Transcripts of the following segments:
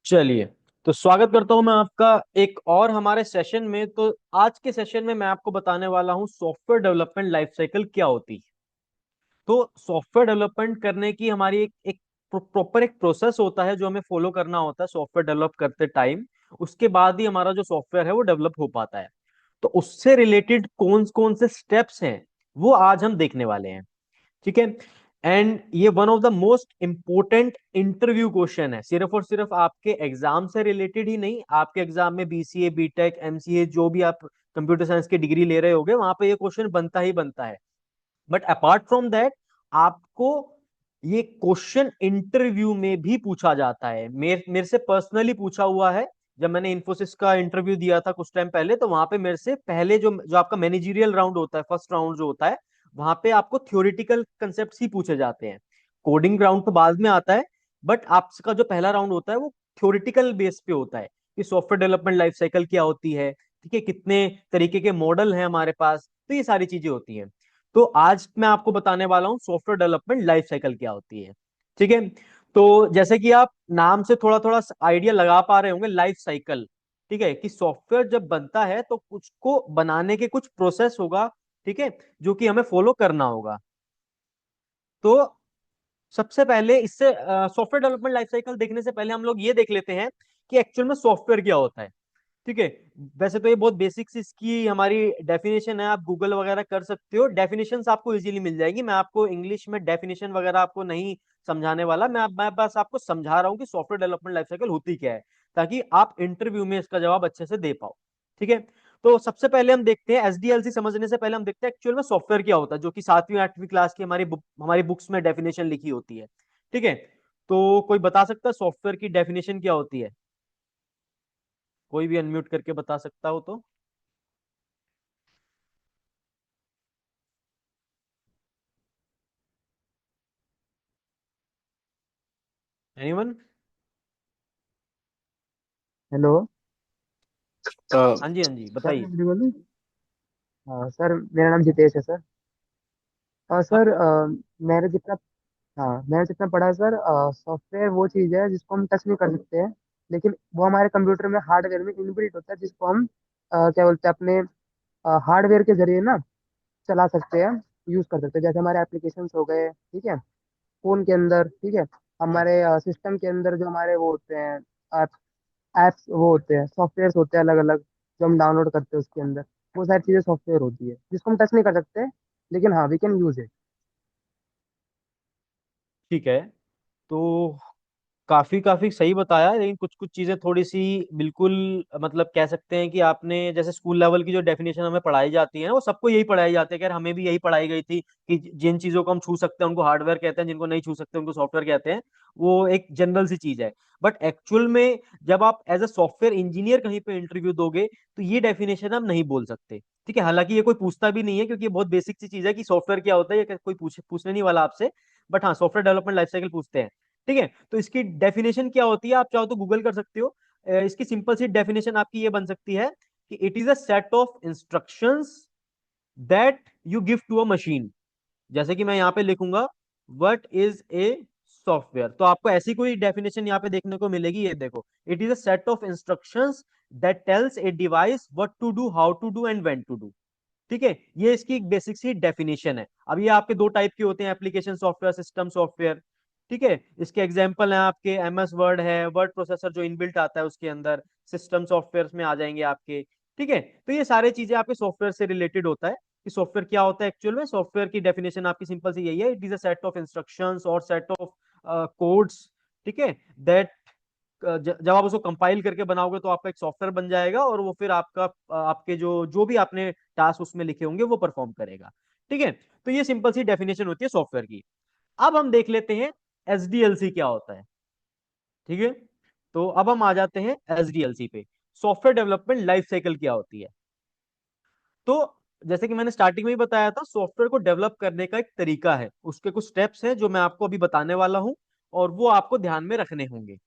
चलिए, तो स्वागत करता हूं मैं आपका एक और हमारे सेशन में। तो आज के सेशन में मैं आपको बताने वाला हूं सॉफ्टवेयर डेवलपमेंट लाइफ साइकिल क्या होती है। तो सॉफ्टवेयर डेवलपमेंट करने की हमारी एक प्रॉपर एक प्रोसेस होता है जो हमें फॉलो करना होता है सॉफ्टवेयर डेवलप करते टाइम। उसके बाद ही हमारा जो सॉफ्टवेयर है वो डेवलप हो पाता है। तो उससे रिलेटेड कौन कौन से स्टेप्स हैं वो आज हम देखने वाले हैं। ठीक है। एंड ये one of the most important interview question है, सिर्फ और सिर्फ आपके एग्जाम से रिलेटेड ही नहीं। आपके एग्जाम में बीसीए, बीटेक, एमसीए जो भी आप कंप्यूटर साइंस की डिग्री ले रहे होगे वहां पे ये क्वेश्चन बनता ही बनता है। बट अपार्ट फ्रॉम दैट आपको ये क्वेश्चन इंटरव्यू में भी पूछा जाता है। मेरे से पर्सनली पूछा हुआ है। जब मैंने इन्फोसिस का इंटरव्यू दिया था कुछ टाइम पहले, तो वहां पे मेरे से पहले जो जो आपका मैनेजरियल राउंड होता है, फर्स्ट राउंड जो होता है, वहां पे आपको थ्योरेटिकल कंसेप्ट ही पूछे जाते हैं। कोडिंग राउंड तो बाद में आता है। बट आपका जो पहला राउंड होता है वो थ्योरेटिकल बेस पे होता है कि सॉफ्टवेयर डेवलपमेंट लाइफ साइकिल क्या होती है, ठीक है, कितने तरीके के मॉडल हैं हमारे पास, तो ये सारी चीजें होती हैं। तो आज मैं आपको बताने वाला हूँ सॉफ्टवेयर डेवलपमेंट लाइफ साइकिल क्या होती है। ठीक है। तो जैसे कि आप नाम से थोड़ा थोड़ा आइडिया लगा पा रहे होंगे, लाइफ साइकिल। ठीक है, कि सॉफ्टवेयर जब बनता है तो कुछ को बनाने के कुछ प्रोसेस होगा, ठीक है, जो कि हमें फॉलो करना होगा। तो सबसे पहले इससे सॉफ्टवेयर डेवलपमेंट लाइफ साइकिल देखने से पहले हम लोग ये देख लेते हैं कि एक्चुअल में सॉफ्टवेयर क्या होता है। ठीक है। वैसे तो ये बहुत बेसिक्स इसकी हमारी डेफिनेशन है, आप गूगल वगैरह कर सकते हो, डेफिनेशंस आपको इजीली मिल जाएगी। मैं आपको इंग्लिश में डेफिनेशन वगैरह आपको नहीं समझाने वाला। मैं बस आपको समझा रहा हूँ कि सॉफ्टवेयर डेवलपमेंट लाइफ साइकिल होती क्या है, ताकि आप इंटरव्यू में इसका जवाब अच्छे से दे पाओ। ठीक है। तो सबसे पहले हम देखते हैं एसडीएलसी समझने से पहले हम देखते हैं एक्चुअल में सॉफ्टवेयर क्या होता है, जो कि 7वीं 8वीं क्लास की हमारी बुक्स में डेफिनेशन लिखी होती है। ठीक है। तो कोई बता सकता है सॉफ्टवेयर की डेफिनेशन क्या होती है? कोई भी अनम्यूट करके बता सकता हो तो। एनीवन? हेलो। हाँ जी, हाँ जी, सर बताइए। मैं मुझे बोलूँ। हाँ सर, मेरा नाम जितेश है सर। और अब सर मैंने जितना हाँ मैंने जितना पढ़ा है सर, सॉफ्टवेयर वो चीज़ है जिसको हम टच नहीं कर सकते हैं, लेकिन वो हमारे कंप्यूटर में हार्डवेयर में इनबिल्ट होता है, जिसको हम क्या बोलते हैं, अपने हार्डवेयर के जरिए ना चला सकते हैं, यूज़ कर सकते हैं। जैसे हमारे एप्लीकेशंस हो गए, ठीक है, फोन के अंदर, ठीक है, हमारे सिस्टम के अंदर जो हमारे वो होते हैं, एप्स वो होते हैं, सॉफ्टवेयर होते हैं अलग अलग, जो हम डाउनलोड करते हैं उसके अंदर। वो सारी चीजें सॉफ्टवेयर होती है जिसको हम टच नहीं कर सकते, लेकिन हाँ वी कैन यूज इट। ठीक है। तो काफी काफी सही बताया, लेकिन कुछ कुछ चीजें थोड़ी सी बिल्कुल, मतलब कह सकते हैं कि आपने जैसे स्कूल लेवल की जो डेफिनेशन हमें पढ़ाई जाती है ना, वो सबको यही पढ़ाई जाती है। खैर हमें भी यही पढ़ाई गई थी कि जिन चीजों को हम छू सकते हैं उनको हार्डवेयर कहते हैं, जिनको नहीं छू सकते उनको सॉफ्टवेयर कहते हैं। वो एक जनरल सी चीज है। बट एक्चुअल में जब आप एज अ सॉफ्टवेयर इंजीनियर कहीं पे इंटरव्यू दोगे तो ये डेफिनेशन आप नहीं बोल सकते। ठीक है, हालांकि ये कोई पूछता भी नहीं है, क्योंकि ये बहुत बेसिक सी चीज है कि सॉफ्टवेयर क्या होता है, ये कोई पूछने नहीं वाला आपसे। बट हाँ, सॉफ्टवेयर डेवलपमेंट लाइफ साइकिल पूछते हैं। ठीक है। तो इसकी डेफिनेशन क्या होती है, आप चाहो तो गूगल कर सकते हो। इसकी सिंपल सी डेफिनेशन आपकी ये बन सकती है कि it is a set of instructions that you give to a machine. जैसे कि मैं यहाँ पे लिखूंगा, व्हाट इज ए सॉफ्टवेयर, तो आपको ऐसी कोई डेफिनेशन यहाँ पे देखने को मिलेगी। ये देखो, it is a set of instructions that tells a device what to do, how to do and when to do. ठीक है, ये इसकी एक बेसिक सी डेफिनेशन है। अब ये आपके दो टाइप के होते हैं, एप्लीकेशन सॉफ्टवेयर, सिस्टम सॉफ्टवेयर। ठीक है, इसके एग्जांपल हैं आपके एमएस वर्ड है, वर्ड प्रोसेसर जो इनबिल्ट आता है उसके अंदर, सिस्टम सॉफ्टवेयर में आ जाएंगे आपके। ठीक है। तो ये सारी चीजें आपके सॉफ्टवेयर से रिलेटेड होता है कि सॉफ्टवेयर क्या होता है। एक्चुअल में सॉफ्टवेयर की डेफिनेशन आपकी सिंपल सी यही है, it is a set of instructions और सेट ऑफ कोड्स, ठीक है, दैट जब आप उसको कंपाइल करके बनाओगे तो आपका एक सॉफ्टवेयर बन जाएगा, और वो फिर आपका आपके जो जो भी आपने टास्क उसमें लिखे होंगे वो परफॉर्म करेगा। ठीक है। तो ये सिंपल सी डेफिनेशन होती है सॉफ्टवेयर की। अब हम देख लेते हैं एसडीएलसी क्या होता है। ठीक है। तो अब हम आ जाते हैं एसडीएलसी पे, सॉफ्टवेयर डेवलपमेंट लाइफ साइकिल क्या होती है। तो जैसे कि मैंने स्टार्टिंग में ही बताया था, सॉफ्टवेयर को डेवलप करने का एक तरीका है, उसके कुछ स्टेप्स हैं जो मैं आपको अभी बताने वाला हूं, और वो आपको ध्यान में रखने होंगे।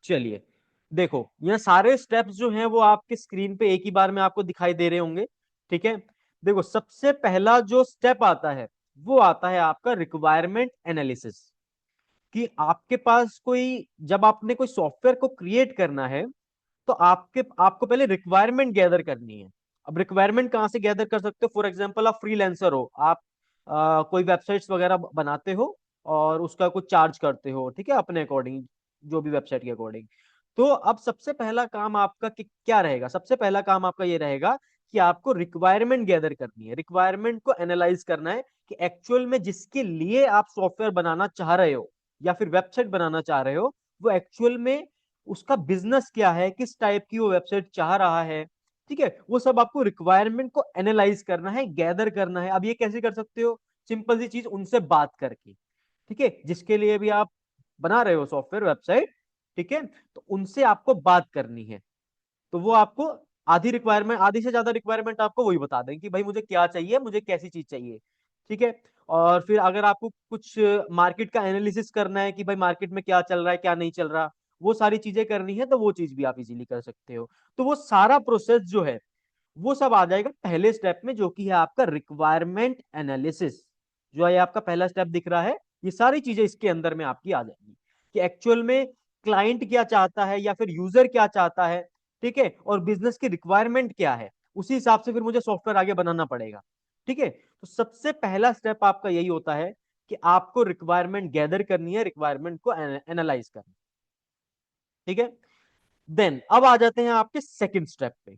चलिए, देखो ये सारे स्टेप्स जो हैं वो आपके स्क्रीन पे एक ही बार में आपको दिखाई दे रहे होंगे। ठीक है। देखो, सबसे पहला जो स्टेप आता है वो आता है आपका रिक्वायरमेंट एनालिसिस। कि आपके पास कोई, जब आपने कोई सॉफ्टवेयर को क्रिएट करना है तो आपको पहले रिक्वायरमेंट गैदर करनी है। अब रिक्वायरमेंट कहाँ से गैदर कर सकते हो? फॉर एग्जांपल आप फ्रीलांसर हो, आप कोई वेबसाइट्स वगैरह बनाते हो और उसका कुछ चार्ज करते हो, ठीक है, अपने अकॉर्डिंग, जो भी वेबसाइट के अकॉर्डिंग। तो अब सबसे पहला काम आपका क्या रहेगा? सबसे पहला काम आपका ये रहेगा कि आपको रिक्वायरमेंट गैदर करनी है, रिक्वायरमेंट को एनालाइज करना है कि एक्चुअल में जिसके लिए आप सॉफ्टवेयर बनाना चाह रहे हो या फिर वेबसाइट बनाना चाह रहे हो, वो एक्चुअल में उसका बिजनेस क्या है, किस टाइप की वो वेबसाइट चाह रहा है। ठीक है, वो सब आपको रिक्वायरमेंट को एनालाइज करना है, गैदर करना है। अब ये कैसे कर सकते हो? सिंपल सी चीज, उनसे बात करके। ठीक है, जिसके लिए भी आप बना रहे हो सॉफ्टवेयर वेबसाइट, ठीक है, तो उनसे आपको बात करनी है। तो वो आपको आधी रिक्वायरमेंट, आधी से ज्यादा रिक्वायरमेंट आपको वही बता देंगे कि भाई मुझे क्या चाहिए, मुझे कैसी चीज चाहिए। ठीक है, और फिर अगर आपको कुछ मार्केट का एनालिसिस करना है कि भाई मार्केट में क्या चल रहा है, क्या नहीं चल रहा, वो सारी चीजें करनी है, तो वो चीज भी आप इजीली कर सकते हो। तो वो सारा प्रोसेस जो है वो सब आ जाएगा पहले स्टेप में, जो कि है आपका रिक्वायरमेंट एनालिसिस। जो है आपका पहला स्टेप दिख रहा है, ये सारी चीजें इसके अंदर में आपकी आ जाएंगी कि एक्चुअल में क्लाइंट क्या चाहता है या फिर यूजर क्या चाहता है। ठीक है, और बिजनेस की रिक्वायरमेंट क्या है, उसी हिसाब से फिर मुझे सॉफ्टवेयर आगे बनाना पड़ेगा। ठीक है, तो सबसे पहला स्टेप आपका यही होता है कि आपको रिक्वायरमेंट गैदर करनी है, रिक्वायरमेंट को एनालाइज करना है। ठीक है, देन अब आ जाते हैं आपके सेकंड स्टेप पे।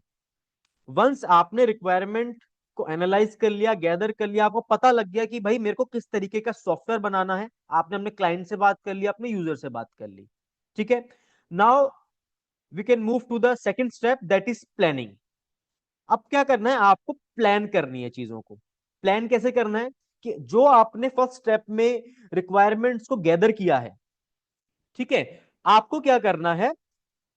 वंस आपने रिक्वायरमेंट को एनालाइज कर लिया, गैदर कर लिया, आपको पता लग गया कि भाई मेरे को किस तरीके का सॉफ्टवेयर बनाना है, आपने अपने क्लाइंट से बात कर लिया, अपने यूजर से बात कर ली। ठीक है, now we can move to the second step, that is planning. अब क्या करना है? आपको प्लान करनी है चीजों को। प्लान कैसे करना है? कि जो आपने फर्स्ट स्टेप में रिक्वायरमेंट्स को गैदर किया है, ठीक है, आपको क्या करना है?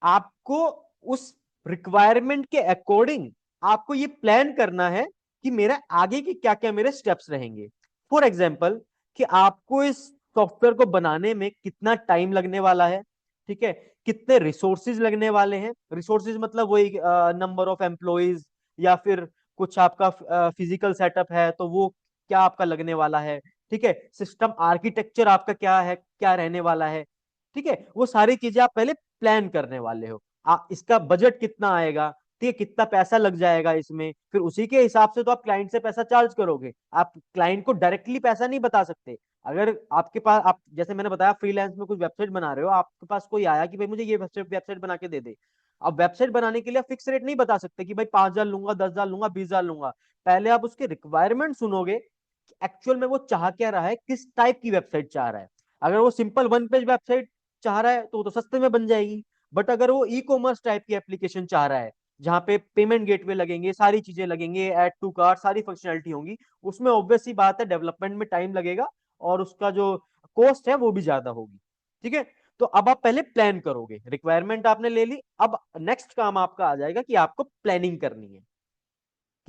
आपको उस रिक्वायरमेंट के अकॉर्डिंग आपको ये प्लान करना है कि मेरा आगे के क्या क्या मेरे स्टेप्स रहेंगे। फॉर एग्जाम्पल, कि आपको इस सॉफ्टवेयर को बनाने में कितना टाइम लगने वाला है, ठीक है, कितने रिसोर्सेज लगने वाले हैं। रिसोर्सेज मतलब वही नंबर ऑफ एम्प्लॉइज, या फिर कुछ आपका फिजिकल सेटअप है तो वो क्या आपका लगने वाला है। ठीक है, सिस्टम आर्किटेक्चर आपका क्या है, क्या रहने वाला है। ठीक है, वो सारी चीजें आप पहले प्लान करने वाले हो। इसका बजट कितना आएगा, ठीक है, कितना पैसा लग जाएगा इसमें, फिर उसी के हिसाब से तो आप क्लाइंट से पैसा चार्ज करोगे। आप क्लाइंट को डायरेक्टली पैसा नहीं बता सकते। अगर आपके पास, आप जैसे मैंने बताया फ्रीलांस में कुछ वेबसाइट बना रहे हो, आपके पास कोई आया कि भाई मुझे ये वेबसाइट वेबसाइट बना के दे दे। अब वेबसाइट बनाने के लिए आप फिक्स रेट नहीं बता सकते कि भाई 5,000 लूंगा, 10,000 लूंगा, 20,000 लूंगा। पहले आप उसके रिक्वायरमेंट सुनोगे कि एक्चुअल में वो चाह क्या रहा है, किस टाइप की वेबसाइट चाह रहा है। अगर वो सिंपल वन पेज वेबसाइट चाह रहा है तो वो तो सस्ते में बन जाएगी। बट अगर वो ई कॉमर्स टाइप की एप्लीकेशन चाह रहा है, जहां पे पेमेंट गेटवे लगेंगे, सारी चीजें लगेंगे, ऐड टू कार्ट, सारी फंक्शनैलिटी होंगी, उसमें ऑब्वियस सी बात है डेवलपमेंट में टाइम लगेगा और उसका जो कॉस्ट है वो भी ज्यादा होगी। ठीक है, तो अब आप पहले प्लान करोगे, रिक्वायरमेंट आपने ले ली, अब नेक्स्ट काम आपका आ जाएगा कि आपको प्लानिंग करनी है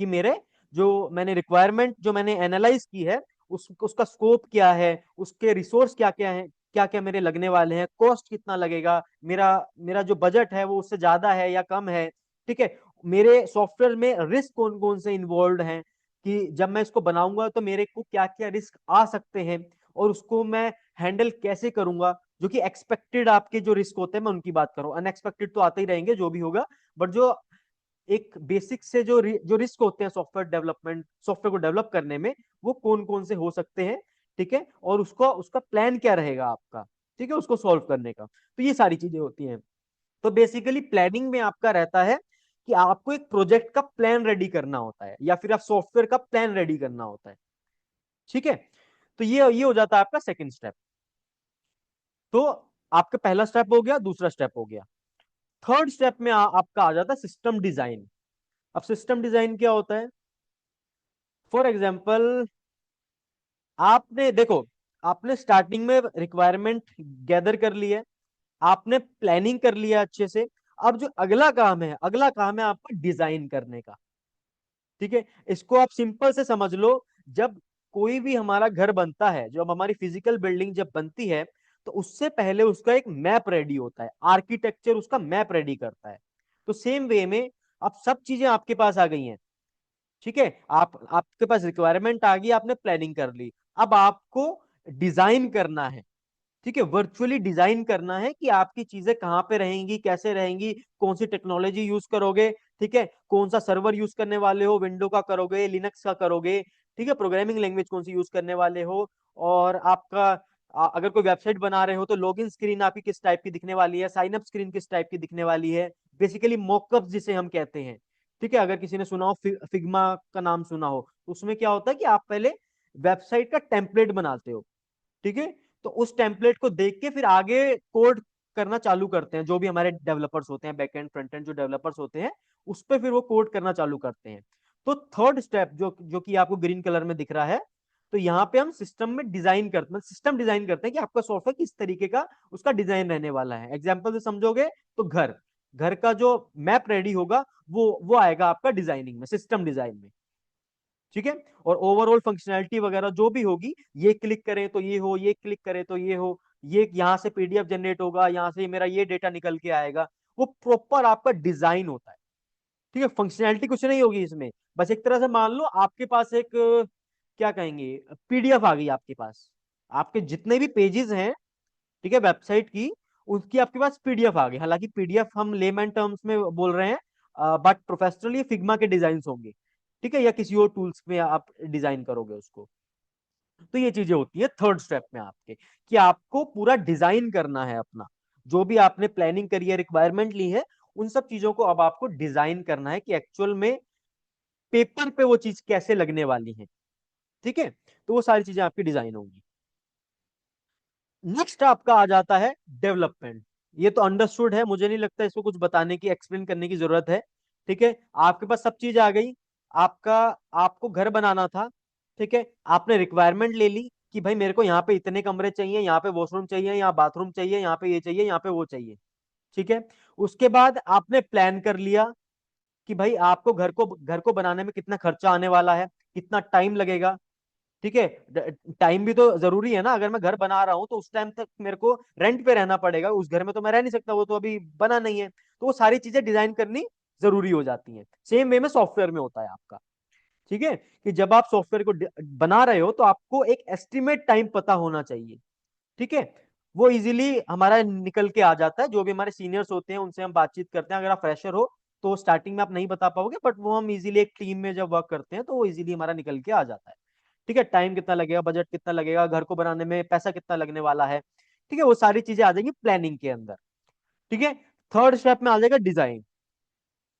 कि मेरे जो मैंने रिक्वायरमेंट जो मैंने एनालाइज की है, उसका स्कोप क्या है, उसके रिसोर्स क्या क्या है, क्या क्या मेरे लगने वाले हैं, कॉस्ट कितना लगेगा, मेरा मेरा जो बजट है वो उससे ज्यादा है या कम है। ठीक है, मेरे सॉफ्टवेयर में रिस्क कौन कौन से इन्वॉल्व हैं, कि जब मैं इसको बनाऊंगा तो मेरे को क्या क्या रिस्क आ सकते हैं और उसको मैं हैंडल कैसे करूंगा। जो कि एक्सपेक्टेड आपके जो रिस्क होते हैं मैं उनकी बात करूं, अनएक्सपेक्टेड तो आते ही रहेंगे जो भी होगा, बट जो एक बेसिक से जो रिस्क होते हैं सॉफ्टवेयर डेवलपमेंट, सॉफ्टवेयर को डेवलप करने में, वो कौन कौन से हो सकते हैं। ठीक है, और उसको उसका प्लान क्या रहेगा आपका, ठीक है, उसको सॉल्व करने का। तो ये सारी चीजें होती हैं। तो बेसिकली प्लानिंग में आपका रहता है कि आपको एक प्रोजेक्ट का प्लान रेडी करना होता है या फिर आप सॉफ्टवेयर का प्लान रेडी करना होता है। ठीक है, तो ये हो जाता है आपका सेकंड स्टेप। तो आपका पहला स्टेप हो गया, दूसरा स्टेप हो गया। थर्ड स्टेप में आपका आ जाता है सिस्टम डिजाइन। अब सिस्टम डिजाइन क्या होता है? फॉर एग्जाम्पल, आपने देखो, आपने स्टार्टिंग में रिक्वायरमेंट गैदर कर ली है, आपने प्लानिंग कर लिया अच्छे से। अब जो अगला काम है, अगला काम है आपका डिजाइन करने का। ठीक है, इसको आप सिंपल से समझ लो। जब कोई भी हमारा घर बनता है, जब हमारी फिजिकल बिल्डिंग जब बनती है, तो उससे पहले उसका एक मैप रेडी होता है, आर्किटेक्चर उसका मैप रेडी करता है। तो सेम वे में अब सब चीजें आपके पास आ गई हैं। ठीक है, आपके पास रिक्वायरमेंट आ गई, आपने प्लानिंग कर ली, अब आपको डिजाइन करना है। ठीक है, वर्चुअली डिजाइन करना है कि आपकी चीजें कहाँ पे रहेंगी, कैसे रहेंगी, कौन सी टेक्नोलॉजी यूज करोगे, ठीक है, कौन सा सर्वर यूज करने वाले हो, विंडो का करोगे, लिनक्स का करोगे, ठीक है, प्रोग्रामिंग लैंग्वेज कौन सी यूज करने वाले हो, और आपका अगर कोई वेबसाइट बना रहे हो तो लॉगिन स्क्रीन आपकी किस टाइप की दिखने वाली है, साइन अप स्क्रीन किस टाइप की दिखने वाली है, बेसिकली मॉकअप जिसे हम कहते हैं। ठीक है, अगर किसी ने सुना हो फिग्मा का नाम सुना हो, तो उसमें क्या होता है कि आप पहले वेबसाइट का टेम्पलेट बनाते हो, ठीक है, तो उस टेम्पलेट को देख के फिर आगे कोड करना चालू करते हैं, जो भी हमारे डेवलपर्स होते हैं, बैक एंड फ्रंट एंड जो डेवलपर्स होते हैं, उस पर फिर वो कोड करना चालू करते हैं। तो थर्ड स्टेप जो जो कि आपको ग्रीन कलर में दिख रहा है, तो यहाँ पे हम सिस्टम में डिजाइन करते हैं, सिस्टम डिजाइन करते हैं कि आपका सॉफ्टवेयर किस तरीके का उसका डिजाइन रहने वाला है। एग्जाम्पल से समझोगे तो घर घर का जो मैप रेडी होगा, वो आएगा आपका डिजाइनिंग में, सिस्टम डिजाइन में, ठीक है। और ओवरऑल फंक्शनैलिटी वगैरह जो भी होगी, ये क्लिक करें तो ये हो, ये क्लिक करें तो ये हो, ये यहाँ से पीडीएफ जनरेट होगा, यहाँ से मेरा ये डेटा निकल के आएगा, वो प्रॉपर आपका डिजाइन होता है। ठीक है, फंक्शनैलिटी कुछ नहीं होगी इसमें, बस एक तरह से मान लो आपके पास एक क्या कहेंगे, पीडीएफ आ गई आपके पास, आपके जितने भी पेजेस हैं, ठीक है, वेबसाइट की, उसकी आपके पास पीडीएफ आ गई। हालांकि पीडीएफ हम लेमैन टर्म्स में बोल रहे हैं, बट प्रोफेशनली फिग्मा के डिजाइन होंगे, ठीक है, या किसी और टूल्स में आप डिजाइन करोगे उसको। तो ये चीजें होती है थर्ड स्टेप में आपके, कि आपको पूरा डिजाइन करना है अपना, जो भी आपने प्लानिंग करी है, रिक्वायरमेंट ली है, उन सब चीजों को अब आपको डिजाइन करना है कि एक्चुअल में पेपर पे वो चीज कैसे लगने वाली है। ठीक है, तो वो सारी चीजें आपकी डिजाइन होंगी। नेक्स्ट आपका आ जाता है डेवलपमेंट। ये तो अंडरस्टूड है, मुझे नहीं लगता इसको कुछ बताने की, एक्सप्लेन करने की जरूरत है। ठीक है, आपके पास सब चीज आ गई, आपका आपको घर बनाना था, ठीक है, आपने रिक्वायरमेंट ले ली कि भाई मेरे को यहाँ पे इतने कमरे चाहिए, यहाँ पे वॉशरूम चाहिए, यहाँ बाथरूम चाहिए, यहाँ पे ये चाहिए, यहाँ पे वो चाहिए, ठीक है। उसके बाद आपने प्लान कर लिया कि भाई आपको घर को बनाने में कितना खर्चा आने वाला है, कितना टाइम लगेगा, ठीक है। टाइम भी तो जरूरी है ना, अगर मैं घर बना रहा हूं तो उस टाइम तक मेरे को रेंट पे रहना पड़ेगा, उस घर में तो मैं रह नहीं सकता, वो तो अभी बना नहीं है, तो वो सारी चीजें डिजाइन करनी जरूरी हो जाती हैं। सेम वे में सॉफ्टवेयर में होता है आपका, ठीक है, कि जब आप सॉफ्टवेयर को बना रहे हो तो आपको एक एस्टिमेट टाइम पता होना चाहिए, ठीक है। वो इजीली हमारा निकल के आ जाता है, जो भी हमारे सीनियर्स होते हैं उनसे हम बातचीत करते हैं, अगर आप फ्रेशर हो तो स्टार्टिंग में आप नहीं बता पाओगे, बट वो हम इजीली एक टीम में जब वर्क करते हैं तो वो इजीली हमारा निकल के आ जाता है। ठीक है, टाइम कितना लगेगा, बजट कितना लगेगा, घर को बनाने में पैसा कितना लगने वाला है, ठीक है, वो सारी चीजें आ जाएंगी प्लानिंग के अंदर। ठीक है, थर्ड स्टेप में आ जाएगा डिजाइन।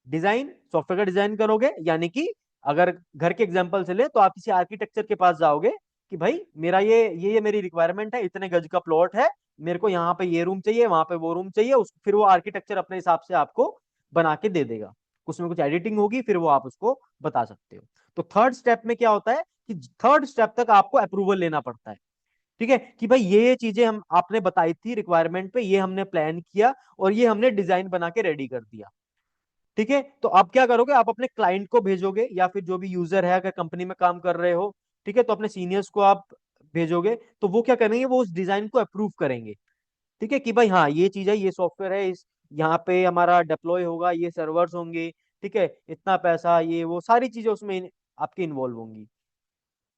डिजाइन सॉफ्टवेयर का डिजाइन करोगे, यानी कि अगर घर के एग्जांपल से ले तो आप किसी आर्किटेक्चर के पास जाओगे कि भाई मेरा ये मेरी रिक्वायरमेंट है, इतने गज का प्लॉट है, मेरे को यहाँ पे ये रूम चाहिए, वहां पे वो रूम चाहिए, उस फिर वो आर्किटेक्चर अपने हिसाब से आपको बना के दे देगा, उसमें कुछ एडिटिंग होगी, फिर वो आप उसको बता सकते हो। तो थर्ड स्टेप में क्या होता है कि थर्ड स्टेप तक आपको अप्रूवल लेना पड़ता है, ठीक है, कि भाई ये चीजें हम आपने बताई थी रिक्वायरमेंट पे, ये हमने प्लान किया और ये हमने डिजाइन बना के रेडी कर दिया। ठीक है, तो आप क्या करोगे, आप अपने क्लाइंट को भेजोगे या फिर जो भी यूजर है, अगर कंपनी में काम कर रहे हो, ठीक है, तो अपने सीनियर्स को आप भेजोगे, तो वो क्या करेंगे, वो उस डिजाइन को अप्रूव करेंगे, ठीक है, कि भाई हाँ ये चीज है, ये सॉफ्टवेयर है, इस यहाँ पे हमारा डिप्लॉय होगा, ये सर्वर्स होंगे, ठीक है, इतना पैसा, ये वो सारी चीजें उसमें आपके इन्वॉल्व होंगी।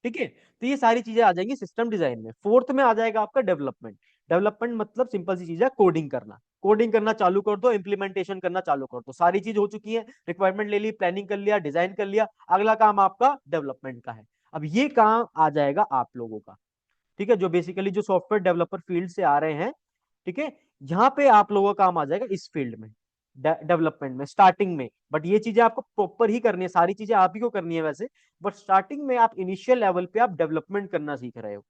ठीक है, तो ये सारी चीजें आ जाएंगी सिस्टम डिजाइन में। फोर्थ में आ जाएगा आपका डेवलपमेंट। डेवलपमेंट मतलब सिंपल सी चीज है, कोडिंग करना। कोडिंग करना चालू कर दो, इम्प्लीमेंटेशन करना चालू कर दो, सारी चीज हो चुकी है, रिक्वायरमेंट ले ली, प्लानिंग कर लिया, डिजाइन कर लिया, अगला काम आपका डेवलपमेंट का है। अब ये काम आ जाएगा आप लोगों का, ठीक है, जो बेसिकली जो सॉफ्टवेयर डेवलपर फील्ड से आ रहे हैं, ठीक है, यहाँ पे आप लोगों का काम आ जाएगा इस फील्ड में, डेवलपमेंट में, स्टार्टिंग में। बट ये चीजें आपको प्रॉपर ही करनी है, सारी चीजें आप ही को करनी है वैसे, बट स्टार्टिंग में आप इनिशियल लेवल पे आप डेवलपमेंट करना सीख रहे हो,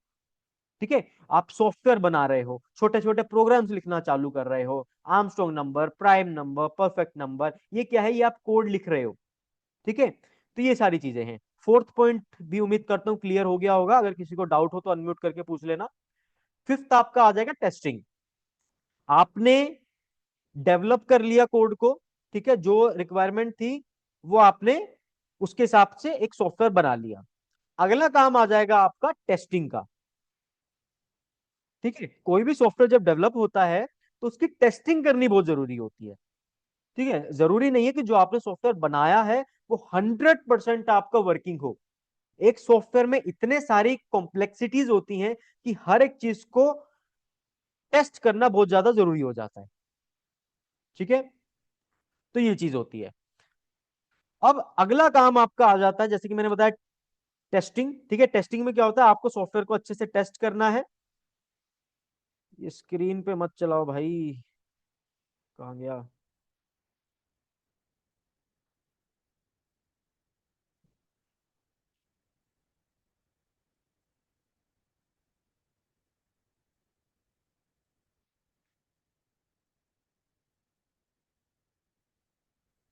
ठीक है। आप सॉफ्टवेयर बना रहे हो, छोटे छोटे प्रोग्राम्स लिखना चालू कर रहे हो, Armstrong number, prime number, perfect number, ये क्या है, ये आप कोड लिख रहे हो, ठीक है। तो ये सारी चीजें हैं। फोर्थ पॉइंट भी उम्मीद करता हूँ क्लियर हो गया होगा, अगर किसी को डाउट हो तो अनम्यूट करके पूछ लेना। फिफ्थ आपका आ जाएगा टेस्टिंग। आपने डेवलप कर लिया कोड को, ठीक है, जो रिक्वायरमेंट थी वो आपने उसके हिसाब से एक सॉफ्टवेयर बना लिया। अगला काम आ जाएगा आपका टेस्टिंग का, ठीक है। कोई भी सॉफ्टवेयर जब डेवलप होता है तो उसकी टेस्टिंग करनी बहुत जरूरी होती है, ठीक है। जरूरी नहीं है कि जो आपने सॉफ्टवेयर बनाया है वो 100% आपका वर्किंग हो। एक सॉफ्टवेयर में इतने सारी कॉम्प्लेक्सिटीज होती हैं कि हर एक चीज को टेस्ट करना बहुत ज्यादा जरूरी हो जाता है। ठीक है, तो ये चीज होती है। अब अगला काम आपका आ जाता है, जैसे कि मैंने बताया, टेस्टिंग। ठीक है, टेस्टिंग में क्या होता है, आपको सॉफ्टवेयर को अच्छे से टेस्ट करना है। ये स्क्रीन पे मत चलाओ भाई, कहाँ गया।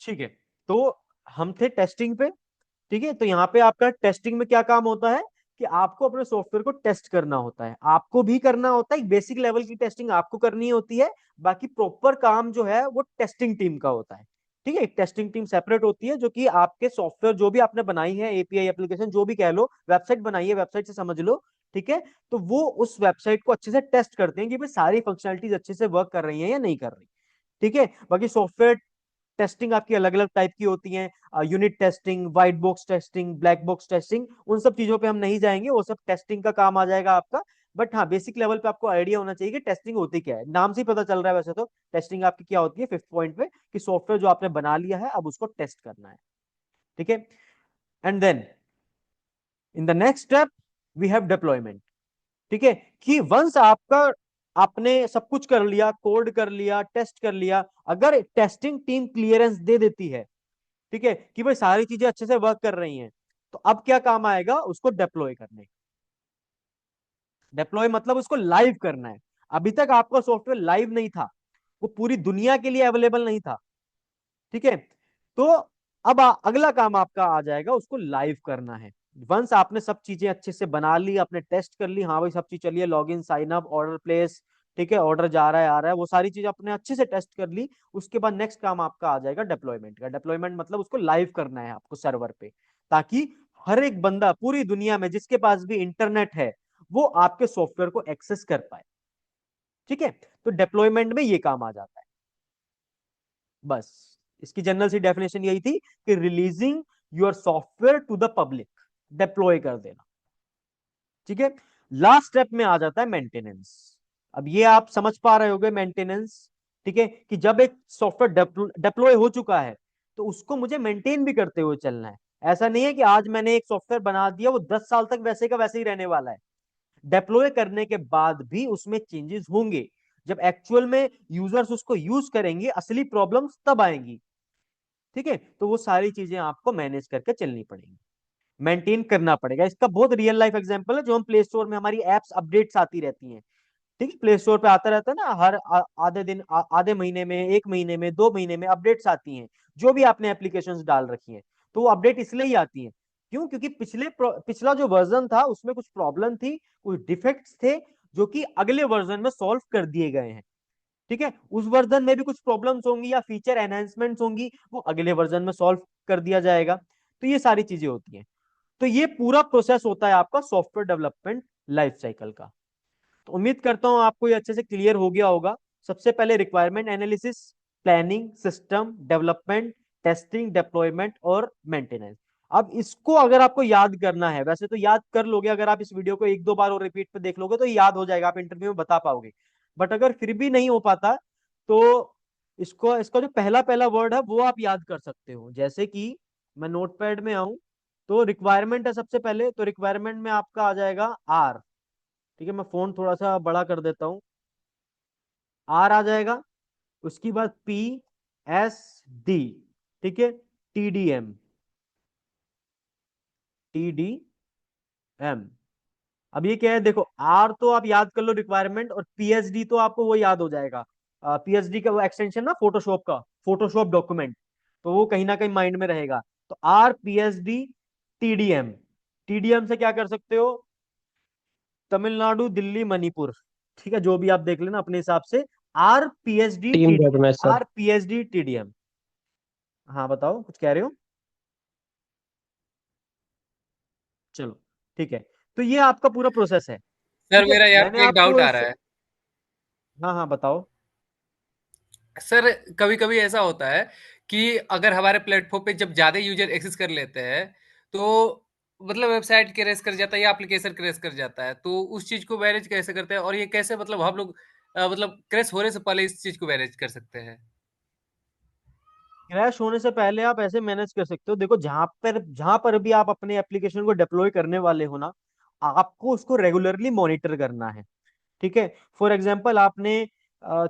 ठीक है, तो हम थे टेस्टिंग पे। ठीक है, तो यहाँ पे आपका टेस्टिंग में क्या काम होता है कि आपको अपने सॉफ्टवेयर को टेस्ट करना होता है, आपको भी करना होता है। बेसिक लेवल की टेस्टिंग आपको करनी होती है, बाकी प्रॉपर काम जो है वो टेस्टिंग टीम का होता है। ठीक है, एक टेस्टिंग टीम सेपरेट होती है जो कि आपके सॉफ्टवेयर जो भी आपने बनाई है, एपीआई एप्लीकेशन जो भी कह लो, वेबसाइट बनाई है, वेबसाइट से समझ लो। ठीक है, तो वो उस वेबसाइट को अच्छे से टेस्ट करते हैं कि भाई सारी फंक्शनलिटीज अच्छे से वर्क कर रही है या नहीं कर रही। ठीक है, बाकी सॉफ्टवेयर टेस्टिंग आपकी अलग अलग टाइप की होती है, unit testing, white box testing, black box testing, उन सब चीजों पे हम नहीं जाएंगे, वो सब टेस्टिंग का काम आ जाएगा आपका। बट हाँ, बेसिक लेवल पे आपको आइडिया होना चाहिए कि टेस्टिंग होती क्या है, नाम से ही पता चल रहा है वैसे तो। टेस्टिंग आपकी क्या होती है, फिफ्थ पॉइंट पे, कि सॉफ्टवेयर जो आपने बना लिया है अब उसको टेस्ट करना है। ठीक है, and then in the next step we have deployment. ठीक है, कि वंस आपका, आपने सब कुछ कर लिया, कोड कर लिया, टेस्ट कर लिया, अगर टेस्टिंग टीम क्लियरेंस दे देती है, ठीक है, कि भाई सारी चीजें अच्छे से वर्क कर रही हैं, तो अब क्या काम आएगा, उसको डिप्लॉय करने। डिप्लॉय मतलब उसको लाइव करना है। अभी तक आपका सॉफ्टवेयर लाइव नहीं था, वो पूरी दुनिया के लिए अवेलेबल नहीं था। ठीक है, तो अब अगला काम आपका आ जाएगा, उसको लाइव करना है। वंस आपने सब चीजें अच्छे से बना ली, आपने टेस्ट कर ली, हाँ भाई सब चीज चलिए, log in, sign up, order place, ठीक है, ऑर्डर जा रहा है आ रहा है, वो सारी चीज आपने अच्छे से टेस्ट कर ली। उसके बाद नेक्स्ट काम आपका आ जाएगा डिप्लॉयमेंट का। डिप्लॉयमेंट मतलब उसको लाइव करना है आपको सर्वर पे, ताकि हर एक बंदा पूरी दुनिया में जिसके पास भी इंटरनेट है वो आपके सॉफ्टवेयर को एक्सेस कर पाए। ठीक है, तो डिप्लॉयमेंट में ये काम आ जाता है। बस, इसकी जनरल सी डेफिनेशन यही थी कि releasing your software to the public, deploy कर देना। ठीक है, लास्ट स्टेप में आ जाता है मेंटेनेंस। अब ये आप समझ पा रहे होगे मेंटेनेंस। ठीक है, कि जब एक सॉफ्टवेयर डिप्लॉय हो चुका है तो उसको मुझे मेंटेन भी करते हुए चलना है। ऐसा नहीं है कि आज मैंने एक सॉफ्टवेयर बना दिया वो 10 साल तक वैसे का वैसे ही रहने वाला है। डिप्लॉय करने के बाद भी उसमें चेंजेस होंगे। जब एक्चुअल में यूजर्स उसको यूज करेंगे, असली प्रॉब्लम्स तब आएंगी। ठीक है, तो वो सारी चीजें आपको मैनेज करके चलनी पड़ेंगी, मेंटेन करना पड़ेगा। इसका बहुत रियल लाइफ एग्जांपल है, जो हम प्ले स्टोर में हमारी एप्स अपडेट्स आती रहती हैं। ठीक है, प्ले स्टोर पे आता रहता है ना, हर आधे दिन, आधे महीने में, एक महीने में, 2 महीने में अपडेट्स आती हैं, जो भी आपने एप्लीकेशंस डाल रखी हैं। तो वो अपडेट इसलिए ही आती है, क्यों, क्योंकि पिछला जो वर्जन था उसमें कुछ प्रॉब्लम थी, कुछ डिफेक्ट्स थे, जो कि अगले वर्जन में सॉल्व कर दिए गए हैं। ठीक है, उस वर्जन में भी कुछ प्रॉब्लम्स होंगी या फीचर एनहेंसमेंट्स होंगी, वो अगले वर्जन में सॉल्व कर दिया जाएगा। तो ये सारी चीजें होती हैं। तो ये पूरा प्रोसेस होता है आपका सॉफ्टवेयर डेवलपमेंट लाइफ साइकिल का। तो उम्मीद करता हूं आपको ये अच्छे से क्लियर हो गया होगा। सबसे पहले requirement analysis, planning, system development, testing, deployment और मेंटेनेंस। अब इसको अगर आपको याद करना है, वैसे तो याद कर लोगे, अगर आप इस वीडियो को एक दो बार और रिपीट पे देख लोगे तो याद हो जाएगा, आप इंटरव्यू में बता पाओगे। बट अगर फिर भी नहीं हो पाता, तो इसको, इसका जो पहला पहला वर्ड है वो आप याद कर सकते हो। जैसे कि मैं नोटपैड में आऊं, तो रिक्वायरमेंट है सबसे पहले, तो रिक्वायरमेंट में आपका आ जाएगा आर। ठीक है, मैं फोन थोड़ा सा बड़ा कर देता हूँ, आर आ जाएगा। उसके बाद पी एस डी, ठीक है, T D M, T D M. अब ये क्या है, देखो, आर तो आप याद कर लो रिक्वायरमेंट, और पीएचडी तो आपको वो याद हो जाएगा, पीएचडी का वो एक्सटेंशन ना फोटोशॉप का, फोटोशॉप डॉक्यूमेंट, तो वो कहीं ना कहीं माइंड में रहेगा। तो आर, पीएचडी, टीडीएम। टीडीएम से क्या कर सकते हो, तमिलनाडु, दिल्ली, मणिपुर, ठीक है, जो भी आप देख लेना अपने हिसाब से। R, PhD, team TDM, deathmatch sir. R, PhD, TDM. हाँ बताओ, कुछ कह रहे हो। चलो, ठीक है, तो ये आपका पूरा प्रोसेस है। सर ठीक है, मेरा यहाँ मैंने पे एक डाउट आपको आ इस, रहा है। हाँ हाँ बताओ। सर कभी कभी ऐसा होता है कि अगर हमारे प्लेटफॉर्म पे जब ज्यादा यूजर एक्सेस कर लेते हैं, तो मतलब वेबसाइट क्रेश कर जाता है या एप्लीकेशन क्रेश कर जाता है, तो उस चीज को मैनेज कैसे करते हैं, और ये कैसे मतलब हम लोग मतलब क्रैश होने से पहले इस चीज को मैनेज कर सकते हैं? क्रैश होने से पहले आप ऐसे मैनेज कर सकते हो, देखो जहां पर भी आप अपने एप्लीकेशन को डिप्लॉय करने वाले हो ना, आपको उसको रेगुलरली मॉनिटर करना है। ठीक है। फॉर एग्जाम्पल आपने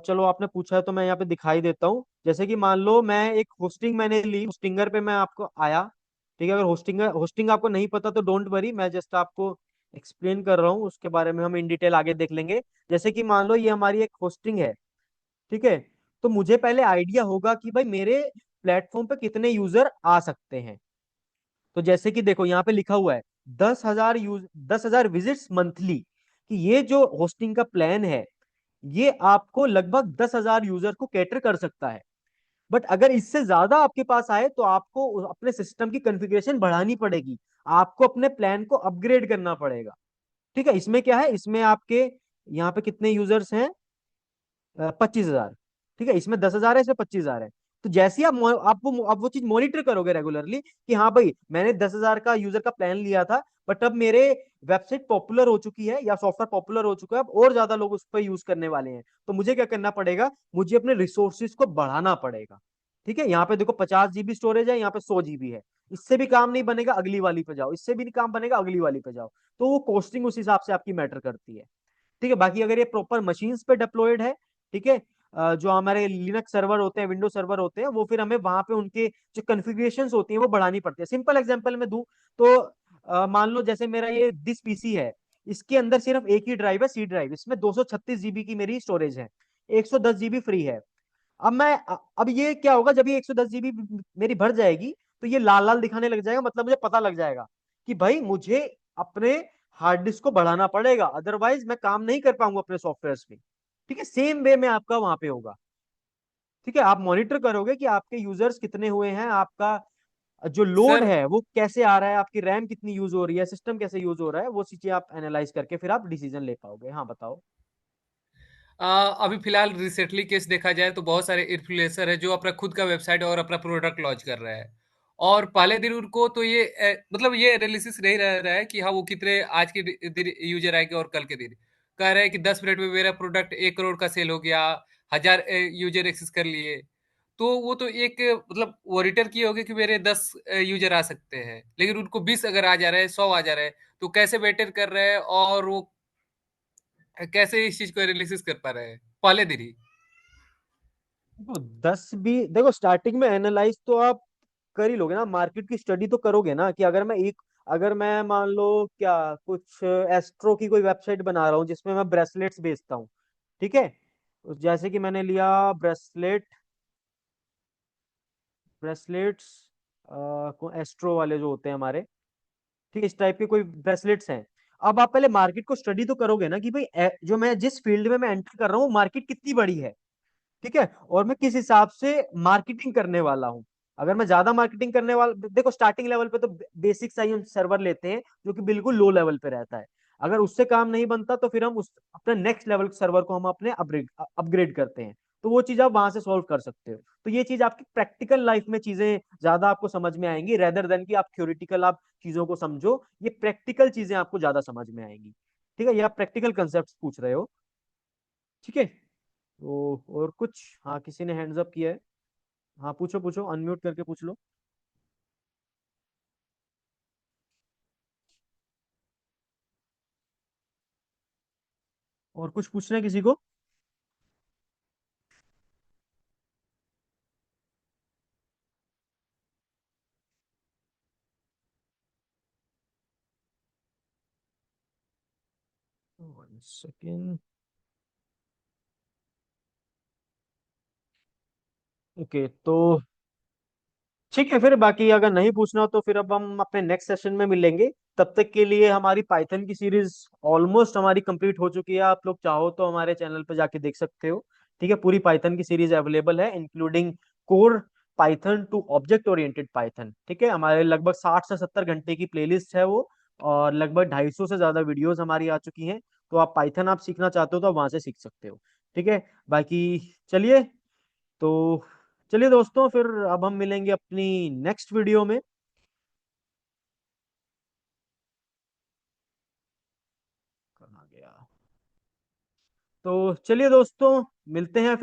चलो आपने पूछा है तो मैं यहाँ पे दिखाई देता हूँ। जैसे कि मान लो मैं एक होस्टिंग मैंने ली, होस्टिंगर पे मैं आपको आया। ठीक है, अगर होस्टिंग होस्टिंग आपको नहीं पता तो डोंट वरी, मैं जस्ट आपको एक्सप्लेन कर रहा हूँ, उसके बारे में हम इन डिटेल आगे देख लेंगे। जैसे कि मान लो ये हमारी एक होस्टिंग है। ठीक है। तो मुझे पहले आइडिया होगा कि भाई मेरे प्लेटफॉर्म पे कितने यूजर आ सकते हैं। तो जैसे कि देखो यहाँ पे लिखा हुआ है 10,000 विजिट्स मंथली, कि ये जो होस्टिंग का प्लान है ये आपको लगभग 10,000 यूजर को कैटर कर सकता है। बट अगर इससे ज्यादा आपके पास आए तो आपको अपने सिस्टम की कॉन्फ़िगरेशन बढ़ानी पड़ेगी, आपको अपने प्लान को अपग्रेड करना पड़ेगा। ठीक है। इसमें क्या है, इसमें आपके यहाँ पे कितने यूजर्स हैं, 25,000। ठीक है, इसमें 10,000 है, इसमें 25,000 है। तो जैसे ही आप वो चीज मॉनिटर करोगे रेगुलरली कि हाँ भाई मैंने 10,000 का यूजर का प्लान लिया था, बट अब मेरे वेबसाइट पॉपुलर हो चुकी है या सॉफ्टवेयर पॉपुलर हो चुका है, अब और ज्यादा लोग उस पर यूज करने वाले हैं, तो मुझे क्या करना पड़ेगा, मुझे अपने रिसोर्सेज को बढ़ाना पड़ेगा। ठीक है, यहाँ पे देखो 50 GB स्टोरेज है, यहाँ पे 100 GB है। इससे भी काम नहीं बनेगा, अगली वाली पे जाओ, इससे भी नहीं काम बनेगा, अगली वाली पे जाओ। तो वो कॉस्टिंग उस हिसाब से आपकी मैटर करती है। ठीक है। बाकी अगर ये प्रॉपर मशीन्स पे डिप्लॉयड है, ठीक है, जो हमारे लिनक्स सर्वर होते हैं, विंडो सर्वर होते हैं, वो फिर हमें वहां पे उनके जो कॉन्फ़िगरेशंस होती हैं वो बढ़ानी पड़ती है। सिंपल एग्जांपल में दूं तो मान लो जैसे मेरा ये दिस पीसी है, इसके अंदर सिर्फ एक ही ड्राइव है, सी ड्राइव, इसमें 236 GB की मेरी स्टोरेज है, 110 GB फ्री है। अब ये क्या होगा, जब ये 110 GB मेरी भर जाएगी तो ये लाल लाल दिखाने लग जाएगा, मतलब मुझे पता लग जाएगा कि भाई मुझे अपने हार्ड डिस्क को बढ़ाना पड़ेगा, अदरवाइज मैं काम नहीं कर पाऊंगा अपने सॉफ्टवेयर में। ठीक है, सेम वे में आपका वहां पे होगा। ठीक है, आप मॉनिटर करोगे कि आपके यूजर्स कितने हुए हैं, आपका जो लोड सर है वो कैसे आ रहा है, आपकी रैम कितनी यूज हो रही है, सिस्टम कैसे यूज हो रहा है, वो चीजें आप एनालाइज करके फिर आप डिसीजन ले पाओगे। हाँ बताओ। अभी फिलहाल रिसेंटली केस देखा जाए तो बहुत सारे इन्फ्लुएंसर है जो अपना खुद का वेबसाइट और अपना प्रोडक्ट लॉन्च कर रहे हैं, और पहले दिन उनको तो ये मतलब ये एनालिसिस नहीं रह रहा है कि हाँ वो कितने आज के दिन यूजर आएंगे और कल के दिन कह रहे हैं कि 10 मिनट में मेरा प्रोडक्ट 1 करोड़ का सेल हो गया, 1,000 यूजर एक्सेस कर लिए। तो वो तो एक मतलब मॉनिटर किए होंगे कि मेरे 10 यूजर आ सकते हैं, लेकिन उनको 20 अगर आ जा रहे हैं, 100 आ जा रहे हैं, तो कैसे मेंटेन कर रहे हैं और वो कैसे इस चीज को एनालिसिस कर पा रहे हैं पहले दिन ही? देखो 10 भी देखो, स्टार्टिंग में एनालाइज तो आप कर ही लोगे ना, मार्केट की स्टडी तो करोगे ना, कि अगर मैं मान लो क्या कुछ एस्ट्रो की कोई वेबसाइट बना रहा हूँ जिसमें मैं ब्रेसलेट्स बेचता हूँ। ठीक है, जैसे कि मैंने लिया ब्रेसलेट्स को एस्ट्रो वाले जो होते हैं हमारे, ठीक है, इस टाइप के कोई ब्रेसलेट्स हैं। अब आप पहले मार्केट को स्टडी तो करोगे ना कि भाई जो मैं जिस फील्ड में मैं एंटर कर रहा हूँ मार्केट कितनी बड़ी है। ठीक है, और मैं किस हिसाब से मार्केटिंग करने वाला हूँ। अगर मैं ज्यादा मार्केटिंग करने वाला, देखो स्टार्टिंग लेवल पे तो बेसिक सा ही हम सर्वर लेते हैं जो कि बिल्कुल लो लेवल पे रहता है। अगर उससे काम नहीं बनता तो फिर हम उस अपने नेक्स्ट लेवल सर्वर को हम अपने अपग्रेड करते हैं। तो वो चीज आप वहां से सॉल्व कर सकते हो। तो ये चीज आपकी प्रैक्टिकल लाइफ में चीजें ज्यादा आपको समझ में आएंगी, रेदर देन कि आप थ्योरेटिकल आप चीजों को समझो, ये प्रैक्टिकल चीजें आपको ज्यादा समझ में आएंगी। ठीक है, ये आप प्रैक्टिकल कंसेप्ट पूछ रहे हो। ठीक है। तो और कुछ, हाँ किसी ने हैंड्स अप किया है। हाँ पूछो पूछो, अनम्यूट करके पूछ लो। और कुछ पूछना है किसी को? One second. ओके, तो ठीक है फिर, बाकी अगर नहीं पूछना हो तो फिर अब हम अपने नेक्स्ट सेशन में मिलेंगे। तब तक के लिए हमारी पाइथन की सीरीज ऑलमोस्ट हमारी कंप्लीट हो चुकी है, आप लोग चाहो तो हमारे चैनल पे जाके देख सकते हो। ठीक है, पूरी पाइथन की सीरीज अवेलेबल है, including core Python to object oriented Python. ठीक है, हमारे लगभग 60 से 70 घंटे की प्लेलिस्ट है वो, और लगभग 250 से ज्यादा वीडियोस हमारी आ चुकी हैं। तो आप पाइथन आप सीखना चाहते हो तो आप वहां से सीख सकते हो। ठीक है। बाकी चलिए, तो चलिए दोस्तों, फिर अब हम मिलेंगे अपनी नेक्स्ट वीडियो में। कहाँ गया? तो चलिए दोस्तों, मिलते हैं फिर